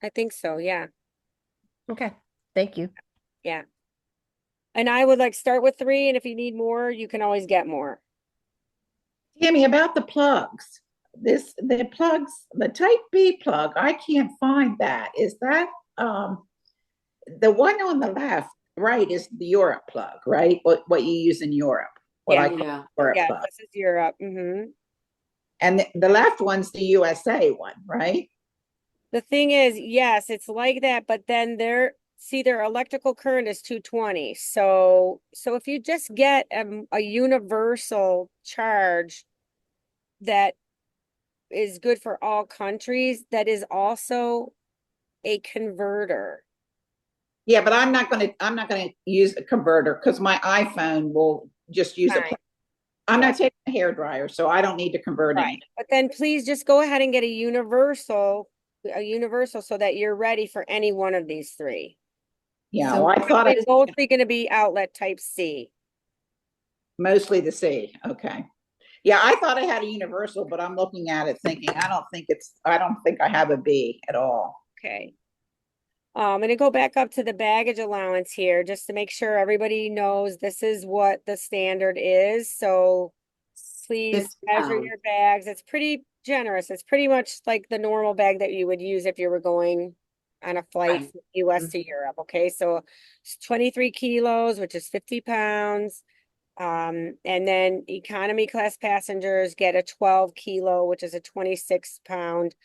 I think so. Yeah. Okay. Thank you. Yeah. And I would start with 3, and if you need more, you can always get more. Tammy, about the plugs. The type B plug, I can't find that. Is that the one on the left, right, is the Europe plug, right? What you use in Europe. What Yeah. I call Yeah. Europe Yeah, plug. this is Europe. Mm-hmm. And the left one's the USA one, right? The thing is, yes, it's like that, but then their electrical current is 220. So if you just get a universal charge that is good for all countries, that is also a converter. Yeah, but I'm not gonna use a converter because my iPhone will just use a Fine. plug. I'm Yeah. not taking a hair dryer, so I don't need to convert Right. anything. But then please just go ahead and get a universal so that you're ready for any one of these three. Yeah, So- well, I thought They're mostly going to be outlet type C. mostly the C. Okay. Yeah, I thought I had a universal, but I'm looking at it thinking, I don't think I have a B at all. Okay. I'm going to go back up to the baggage allowance here just to make sure everybody knows this is what the standard is. So please 50 measure pounds. your bags. It's pretty generous. It's pretty much like the normal bag that you would use if you were going on a flight Right. from US to Europe. Okay, so it's 23 kilos, which is 50 pounds. And then economy class passengers get a 12 kilo, which is a 26-pound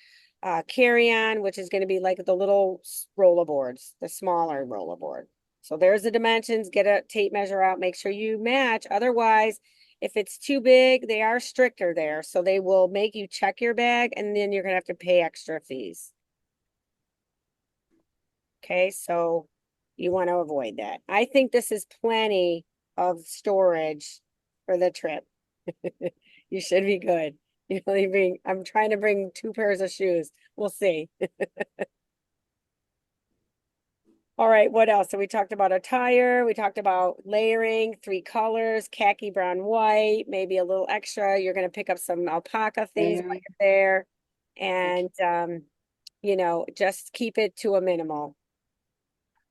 carry-on, which is going to be like the little rollerboards, the smaller rollerboard. So there's the dimensions. Get a tape measure out. Make sure you match. Otherwise, if it's too big, they are stricter there. So they will make you check your bag, and then you're going to have to pay extra fees. Okay, so you want to avoid that. I think this is plenty of storage for the trip. You should be good. I'm trying to bring 2 pairs of shoes. We'll see. All right, what else? So we talked about attire. We talked about layering, 3 colors, khaki, brown, white, maybe a little extra. You're going to pick up some alpaca things while you're there. And, just keep it to a minimal.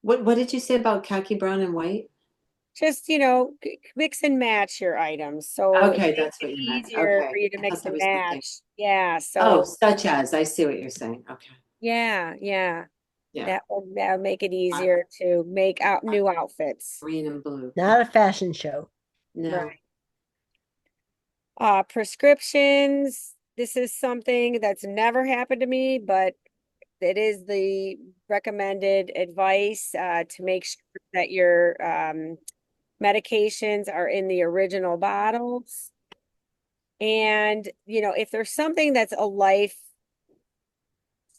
What did you say about khaki, brown, and white? Just, mix and match your items. So Okay, it that's makes it what you meant. easier Okay. for you to I mix thought there and was something. match. Yeah, Oh, so such as, I see what you're saying. Okay. yeah. Yeah. That will make it easier to make out new outfits. Green and blue. Not a fashion show. No. Right. Prescriptions. This is something that's never happened to me, but it is the recommended advice to make sure that your medications are in the original bottles. And, if there's something that's a life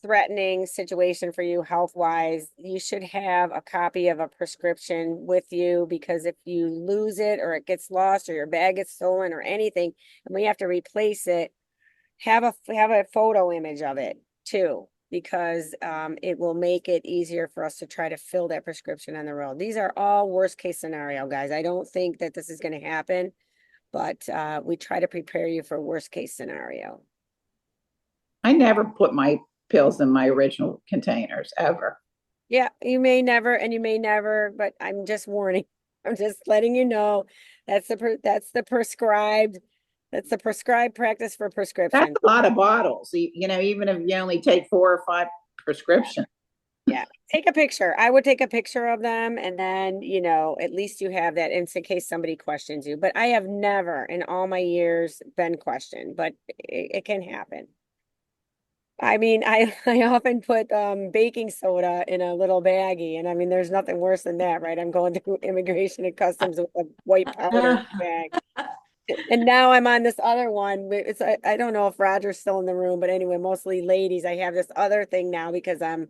threatening situation for you health wise, you should have a copy of a prescription with you, because if you lose it or it gets lost or your bag gets stolen or anything and we have to replace it, have a photo image of it too, because it will make it easier for us to try to fill that prescription on the road. These are all worst case scenario, guys. I don't think that this is going to happen, but we try to prepare you for worst case scenario. I never put my pills in my original containers ever. Yeah, you may never, but I'm just warning. I'm just letting you know that's the prescribed practice for That's prescription. a lot of bottles, even if you only take 4 or 5 prescriptions. Yeah, take a picture. I would take a picture of them, and then, at least you have that in case somebody questions you. But I have never in all my years been questioned, but it can happen. I mean, I often put baking soda in a little baggie, and I mean, there's nothing worse than that, right? I'm going through immigration and customs with a white powder bag. And now I'm on this other one. I don't know if Roger's still in the room, but anyway, mostly ladies. I have this other thing now because I'm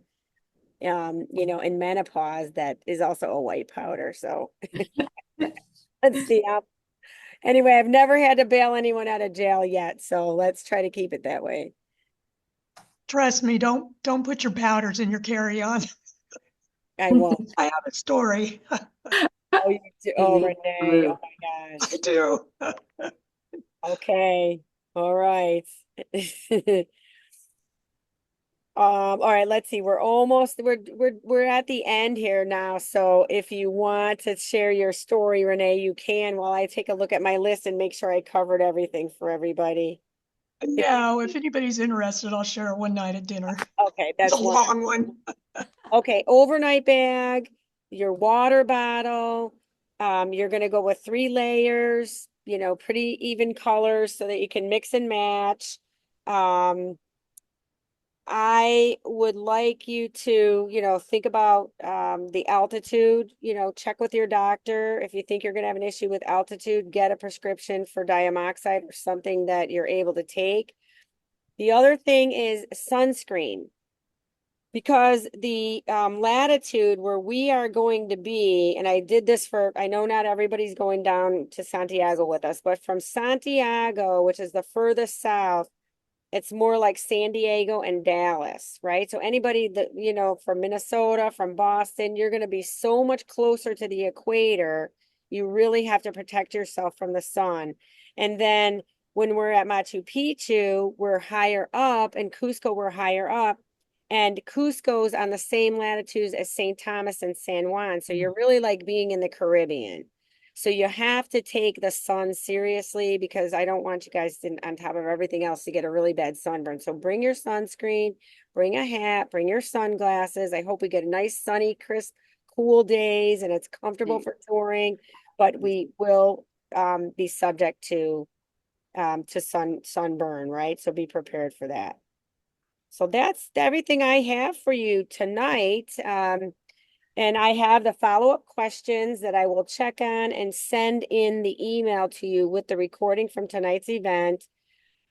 in menopause, that is also a white powder. So let's see. Anyway, I've never had to bail anyone out of jail yet, so let's try to keep it that way. Trust me, don't put your powders in your carry-on. I won't. I have a story. Oh, you do. Oh, Renee. Oh my gosh. I do. Okay. All right. All right, let's see. We're at the end here now. So if you want to share your story, Renee, you can while I take a look at my list and make sure I covered everything for everybody. No, if anybody's interested, I'll share it one night at dinner. Okay, It's a that's one. long one. Okay, overnight bag, your water bottle. You're gonna go with 3 layers, pretty even colors so that you can mix and match. Um, I would like you to, think about the altitude, check with your doctor. If you think you're going to have an issue with altitude, get a prescription for diamoxide or something that you're able to take. The other thing is sunscreen. Because the latitude where we are going to be, and I know not everybody's going down to Santiago with us, but from Santiago, which is the furthest south, it's more like San Diego and Dallas, right? So anybody that, from Minnesota, from Boston, you're going to be so much closer to the equator. You really have to protect yourself from the sun. And then when we're at Machu Picchu, we're higher up, and Cusco, we're higher up. And Cusco's on the same latitudes as St. Thomas and San Juan. So you're really like being in the Caribbean. So you have to take the sun seriously because I don't want you guys to, on top of everything else, to get a really bad sunburn. So bring your sunscreen, bring a hat, bring your sunglasses. I hope we get a nice sunny, crisp, cool days and it's comfortable for touring, but we will be subject to sunburn, right? So be prepared for that. So that's everything I have for you tonight. And I have the follow-up questions that I will check on and send in the email to you with the recording from tonight's event.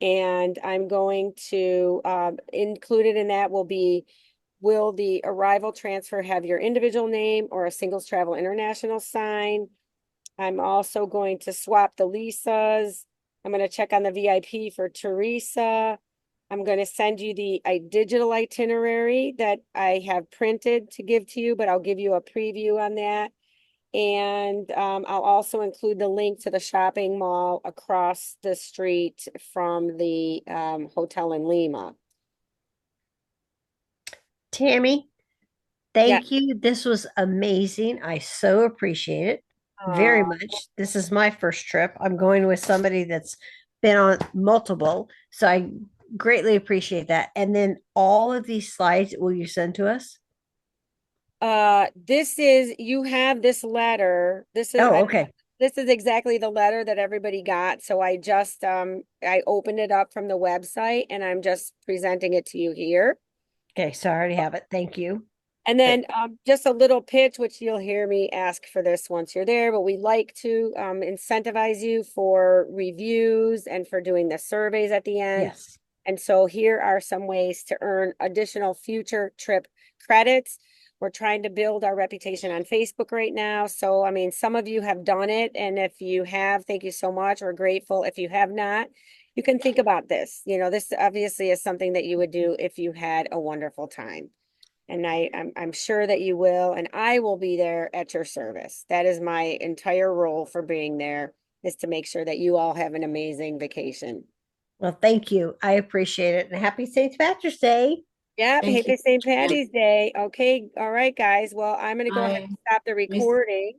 And I'm going to included in that will the arrival transfer have your individual name or a Singles Travel International sign? I'm also going to swap the Lisas. I'm going to check on the VIP for Teresa. I'm going to send you a digital itinerary that I have printed to give to you, but I'll give you a preview on that. And I'll also include the link to the shopping mall across the street from the hotel in Lima. Tammy, thank you. This was amazing. I so appreciate it very much. This is my first trip. I'm going with somebody that's been on multiple, so I greatly appreciate that. And then all of these slides, will you send to us? You have this letter. Okay. This is exactly the letter that everybody got. So I just I opened it up from the website and I'm just presenting it to you here. Okay, so I already have it. Thank you. And then just a little pitch, which you'll hear me ask for this once you're there, but we like to incentivize you for reviews and for doing the surveys at the end. Yes. And so here are some ways to earn additional future trip credits. We're trying to build our reputation on Facebook right now. So, I mean, some of you have done it. And if you have, thank you so much. We're grateful. If you have not, you can think about this. This obviously is something that you would do if you had a wonderful time. And I'm sure that you will, and I will be there at your service. That is my entire role for being there, is to make sure that you all have an amazing vacation. Well, thank you. I appreciate it. And happy St. Patrick's Day. Yeah, Thank happy you. St. Patty's Day. Okay, all right, guys. Well, I'm gonna go ahead and Bye. stop the recording.